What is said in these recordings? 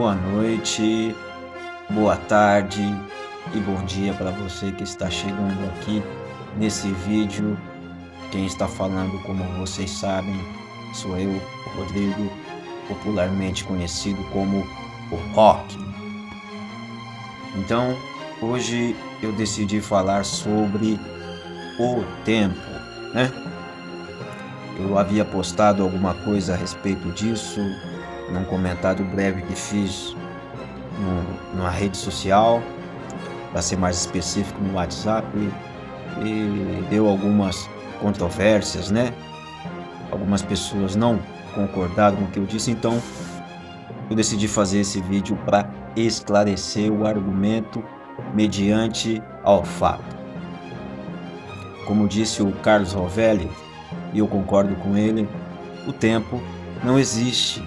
boa noite, boa tarde e bom dia para você que está chegando aqui nesse vídeo. Quem está falando, como vocês sabem, sou eu, Rodrigo, popularmente conhecido como o Rock. Então, hoje eu decidi falar sobre o tempo, né? Eu havia postado alguma coisa a respeito disso num comentário breve que fiz numa rede social, para ser mais específico no WhatsApp, e deu algumas controvérsias, né? Algumas pessoas não concordaram com o que eu disse, então eu decidi fazer esse vídeo para esclarecer o argumento mediante ao fato. Como disse o Carlos Rovelli, e eu concordo com ele, o tempo não existe.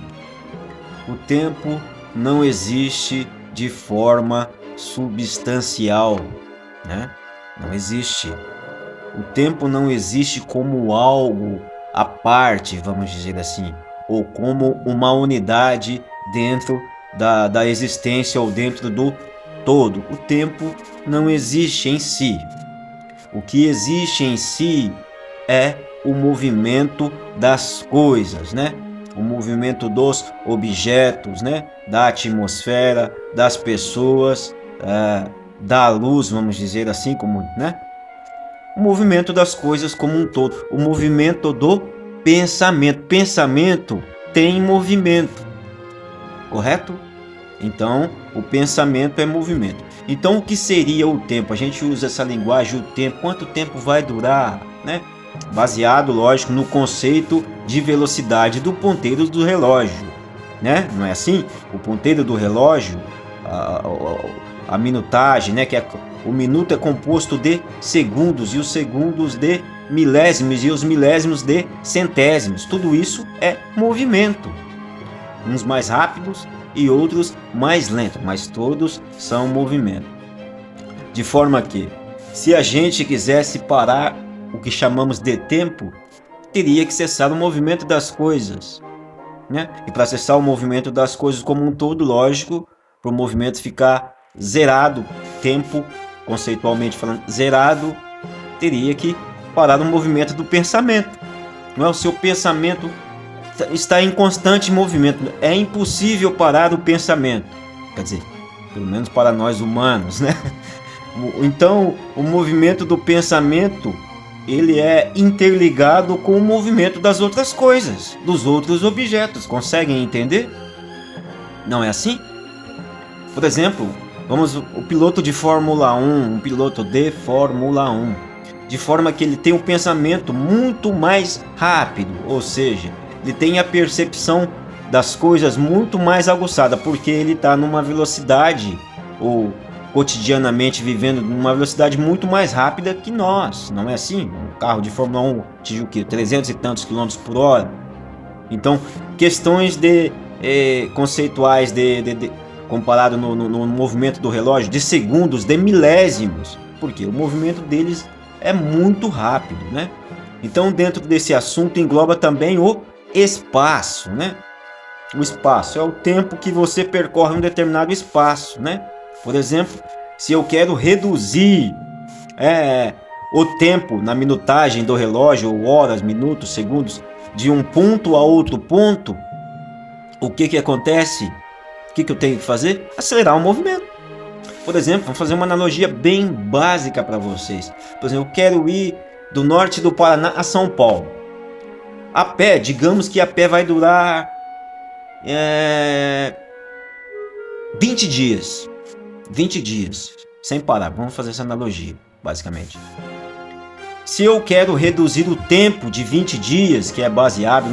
O tempo não existe de forma substancial, né? Não existe. O tempo não existe como algo à parte, vamos dizer assim, ou como uma unidade dentro da existência ou dentro do todo. O tempo não existe em si. O que existe em si é o movimento das coisas, né? O movimento dos objetos, né? Da atmosfera, das pessoas, da luz, vamos dizer assim, como, né? O movimento das coisas como um todo, o movimento do pensamento. Pensamento tem movimento, correto? Então, o pensamento é movimento. Então, o que seria o tempo? A gente usa essa linguagem, o tempo. Quanto tempo vai durar, né? Baseado, lógico, no conceito de velocidade do ponteiro do relógio, né? Não é assim? O ponteiro do relógio, a minutagem, né? Que o minuto é composto de segundos e os segundos de milésimos e os milésimos de centésimos. Tudo isso é movimento. Uns mais rápidos e outros mais lentos, mas todos são movimento. De forma que, se a gente quisesse parar o que chamamos de tempo, teria que cessar o movimento das coisas, né? E para cessar o movimento das coisas como um todo, lógico, para o movimento ficar zerado, tempo, conceitualmente falando, zerado, teria que parar o movimento do pensamento. Não é? O seu pensamento está em constante movimento. É impossível parar o pensamento. Quer dizer, pelo menos para nós humanos, né? Então, o movimento do pensamento, ele é interligado com o movimento das outras coisas, dos outros objetos. Conseguem entender? Não é assim? Por exemplo, o piloto de Fórmula 1, um piloto de Fórmula 1, de forma que ele tem um pensamento muito mais rápido, ou seja, ele tem a percepção das coisas muito mais aguçada, porque ele está numa velocidade, ou cotidianamente vivendo numa velocidade muito mais rápida que nós, não é assim? Um carro de Fórmula 1 atinge o quê? 300 e tantos quilômetros por hora. Então, questões conceituais comparado no movimento do relógio, de segundos, de milésimos, porque o movimento deles é muito rápido, né? Então, dentro desse assunto engloba também o espaço, né? O espaço é o tempo que você percorre um determinado espaço, né? Por exemplo, se eu quero reduzir o tempo na minutagem do relógio, ou horas, minutos, segundos, de um ponto a outro ponto, o que acontece? O que eu tenho que fazer? Acelerar o movimento. Por exemplo, vamos fazer uma analogia bem básica para vocês. Por exemplo, eu quero ir do norte do Paraná a São Paulo. A pé, digamos que a pé vai durar 20 dias. 20 dias, sem parar. Vamos fazer essa analogia, basicamente. Se eu quero reduzir o tempo de 20 dias, que é baseado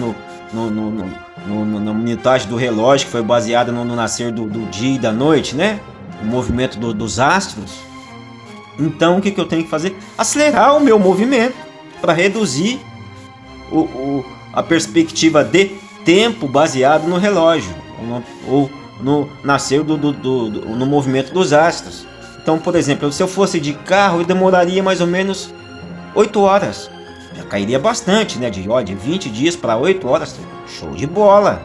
na minutagem do relógio, que foi baseada no nascer do dia e da noite, né? O movimento dos astros. Então, o que eu tenho que fazer? Acelerar o meu movimento para reduzir a perspectiva de tempo baseado no relógio, ou no nascer no movimento dos astros. Então, por exemplo, se eu fosse de carro, eu demoraria mais ou menos 8 horas. Já cairia bastante, né? De 20 dias para 8 horas. Show de bola!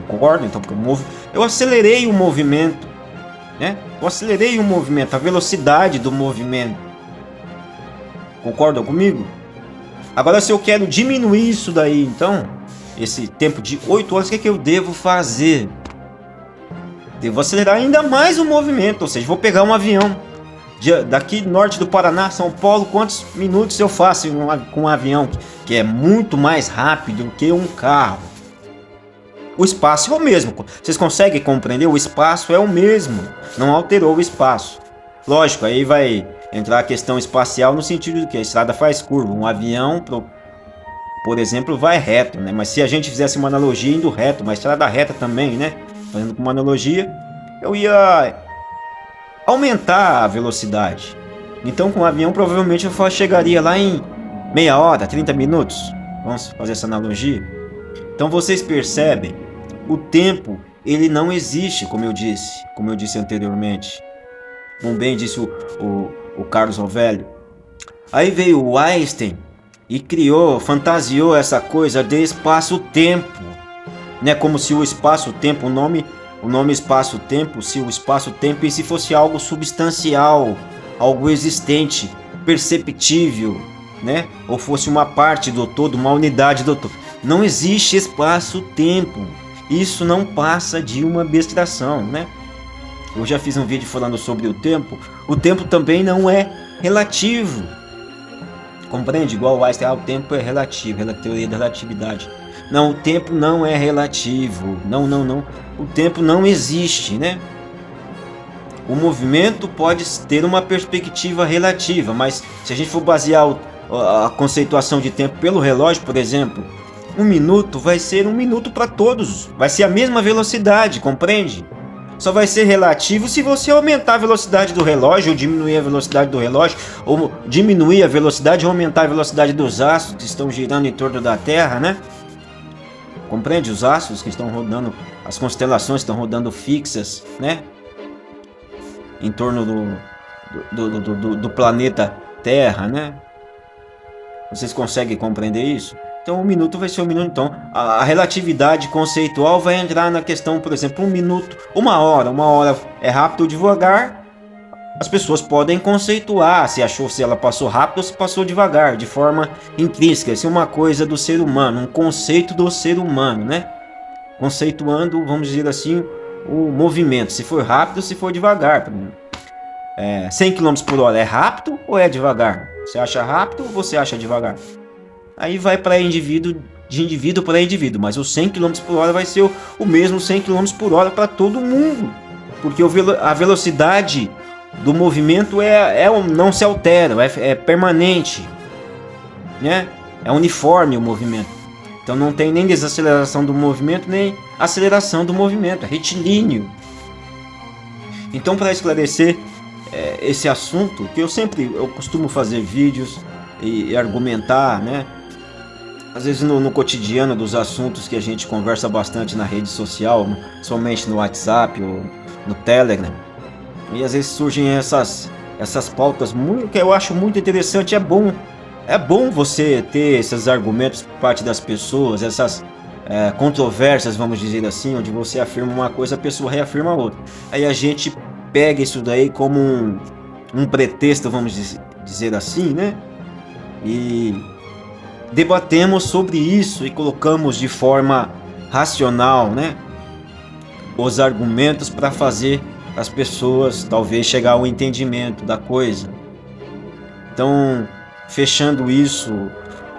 concordo? Então, porque eu acelerei o movimento, né? Eu acelerei o movimento, a velocidade do movimento. Concordam comigo? Agora, se eu quero diminuir isso daí, então, esse tempo de 8 horas, o que é que eu devo fazer? Devo acelerar ainda mais o movimento, ou seja, vou pegar um avião daqui norte do Paraná, São Paulo, quantos minutos eu faço com um avião que é muito mais rápido que um carro? O espaço é o mesmo, vocês conseguem compreender? O espaço é o mesmo, não alterou o espaço. Lógico, aí vai entrar a questão espacial no sentido de que a estrada faz curva, um avião, por exemplo, vai reto, né? Mas se a gente fizesse uma analogia indo reto, uma estrada reta também, né? Fazendo uma analogia, eu ia aumentar a velocidade. Então com o avião provavelmente eu chegaria lá em meia hora, 30 minutos. Vamos fazer essa analogia. Então vocês percebem, o tempo ele não existe, como eu disse anteriormente. Como bem disse o Carlos Rovelli. Aí veio o Einstein e fantasiou essa coisa de espaço-tempo, né? Como se o espaço-tempo, o nome espaço-tempo, se o espaço-tempo se fosse algo substancial, algo existente, perceptível, né? Ou fosse uma parte do todo, uma unidade do todo. Não existe espaço-tempo. Isso não passa de uma abstração, né? Eu já fiz um vídeo falando sobre o tempo. O tempo também não é relativo. Compreende? Igual o Einstein, o tempo é relativo, é a teoria da relatividade. Não, o tempo não é relativo. Não. O tempo não existe, né? O movimento pode ter uma perspectiva relativa, mas se a gente for basear a conceituação de tempo pelo relógio, por exemplo, 1 minuto vai ser 1 minuto para todos. Vai ser a mesma velocidade, compreende? Só vai ser relativo se você aumentar a velocidade do relógio, ou diminuir a velocidade do relógio, ou diminuir a velocidade ou aumentar a velocidade dos astros que estão girando em torno da Terra, né? Compreende? Os astros que estão rodando, as constelações estão rodando fixas, né? Em torno do planeta Terra, né? Vocês conseguem compreender isso? Então 1 minuto vai ser 1 minuto. Então a relatividade conceitual vai entrar na questão, por exemplo, 1 minuto, 1 hora. 1 hora é rápido ou devagar. As pessoas podem conceituar se ela passou rápido ou se passou devagar, de forma intrínseca. Isso é uma coisa do ser humano, um conceito do ser humano, né? Conceituando, vamos dizer assim, o movimento, se for rápido ou se for devagar. 100 km por hora é rápido ou é devagar? Você acha rápido ou você acha devagar? Aí vai para indivíduo, de indivíduo para indivíduo, mas o 100 km por hora vai ser o mesmo 100 km por hora para todo mundo, porque a velocidade do movimento não se altera, é permanente, né? É uniforme o movimento, então não tem nem desaceleração do movimento, nem aceleração do movimento, é retilíneo. Então, para esclarecer esse assunto, que eu costumo fazer vídeos e argumentar, né? Às vezes no cotidiano dos assuntos que a gente conversa bastante na rede social, somente no WhatsApp ou no Telegram, e às vezes surgem essas pautas que eu acho muito interessante. É bom você ter esses argumentos por parte das pessoas, essas controvérsias, vamos dizer assim, onde você afirma uma coisa, a pessoa reafirma outra. Aí a gente pega isso daí como um pretexto, vamos dizer assim, né? E debatemos sobre isso e colocamos de forma racional, né, os argumentos para fazer as pessoas talvez chegar ao entendimento da coisa. Então, fechando isso,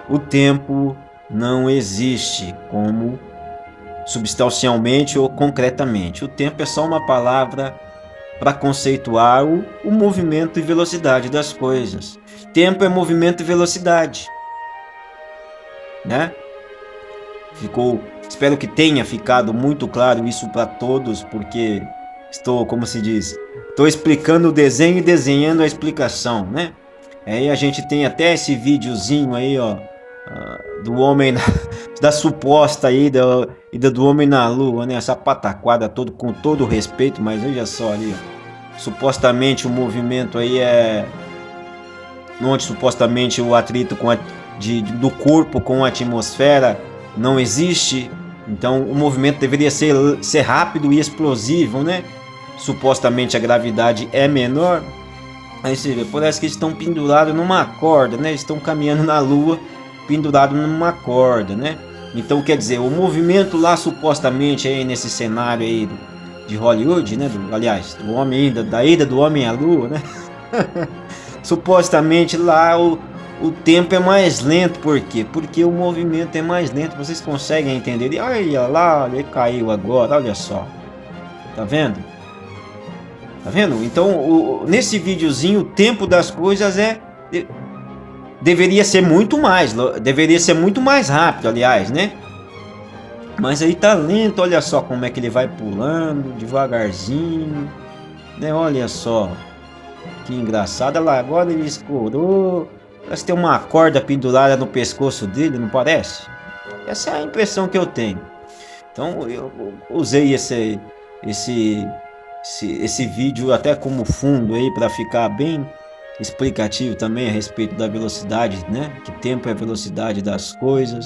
o tempo não existe como substancialmente ou concretamente. O tempo é só uma palavra para conceituar o movimento e velocidade das coisas. Tempo é movimento e velocidade, né? Espero que tenha ficado muito claro isso para todos, porque como se diz, estou explicando o desenho e desenhando a explicação, né? Aí a gente tem até esse videozinho aí, ó, do homem da suposta ida do homem na lua, né? Essa pataquada com todo respeito, mas veja só ali, ó, supostamente o movimento aí onde supostamente o atrito do corpo com a atmosfera não existe, Então o movimento deveria ser rápido e explosivo, né? Supostamente a gravidade é menor. Aí você vê, parece que estão pendurados numa corda, né? Estão caminhando na Lua pendurados numa corda, né? Então quer dizer, o movimento lá supostamente aí nesse cenário aí de Hollywood, né? Aliás, do homem da ida do homem à Lua, né? Supostamente lá o tempo é mais lento, por quê? Porque o movimento é mais lento. Vocês conseguem entender? E olha lá, ele caiu agora, olha só. Tá vendo? Tá vendo? Então, nesse videozinho, o tempo das coisas deveria ser muito mais rápido, aliás, né? Mas aí tá lento, olha só como é que ele vai pulando, devagarzinho, né? Olha só, que engraçado. Olha lá, agora ele escorou, parece que tem uma corda pendurada no pescoço dele, não parece? Essa é a impressão que eu tenho. Então eu usei esse vídeo até como fundo aí para ficar bem explicativo também a respeito da velocidade, né? Que tempo é a velocidade das coisas,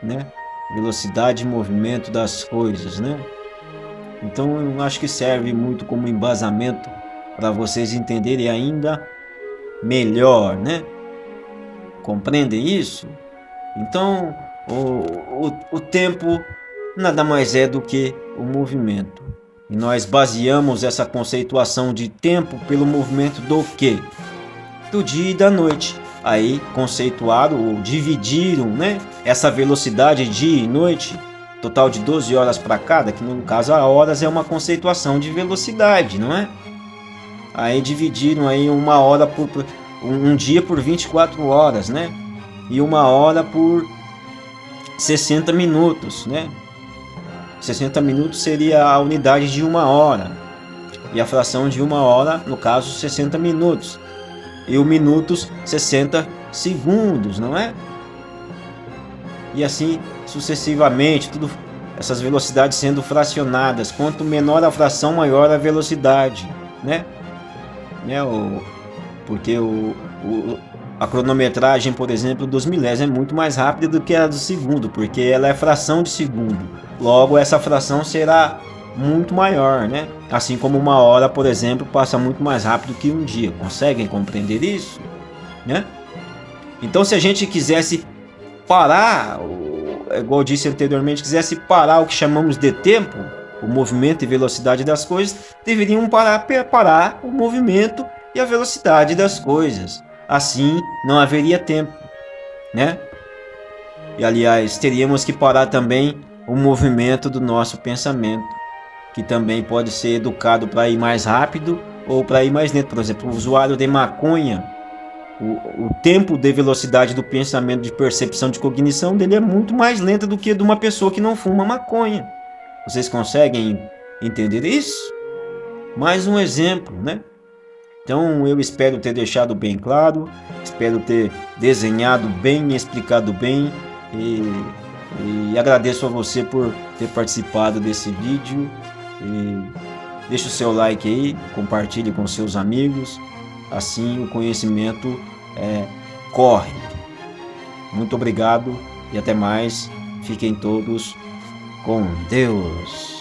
né? Velocidade e movimento das coisas, né? Então eu acho que serve muito como embasamento para vocês entenderem ainda melhor, né? Compreendem isso? Então o tempo nada mais é do que o movimento. E nós baseamos essa conceituação de tempo pelo movimento do quê? Do dia e da noite. Aí conceituaram ou dividiram, né, essa velocidade dia e noite, total de 12 horas para cada, que no caso a horas é uma conceituação de velocidade, não é? Aí dividiram aí uma hora por um dia por 24 horas, né? E uma hora por 60 minutos, né? 60 minutos seria a unidade de uma hora. E a fração de uma hora, no caso, 60 minutos. E o minutos, 60 segundos, não é? E assim sucessivamente, tudo essas velocidades sendo fracionadas. Quanto menor a fração, maior a velocidade, né? Porque a cronometragem, por exemplo, dos milésimos é muito mais rápida do que a do segundo, porque ela é fração de segundo. Logo, essa fração será muito maior, né? Assim como uma hora, por exemplo, passa muito mais rápido que um dia. Conseguem compreender isso? Né? Então, se a gente quisesse parar, igual eu disse anteriormente, quisesse parar o que chamamos de tempo, o movimento e velocidade das coisas, deveriam parar o movimento e a velocidade das coisas. Assim, não haveria tempo, né? E aliás, teríamos que parar também o movimento do nosso pensamento, que também pode ser educado para ir mais rápido ou para ir mais lento. Por exemplo, o usuário de maconha, o tempo de velocidade do pensamento, de percepção, de cognição dele é muito mais lenta do que de uma pessoa que não fuma maconha. Vocês conseguem entender isso? Mais um exemplo, né? Então eu espero ter deixado bem claro, espero ter desenhado bem, explicado bem e agradeço a você por ter participado desse vídeo. E deixe o seu like aí, compartilhe com seus amigos, assim o conhecimento corre. Muito obrigado e até mais. Fiquem todos com Deus.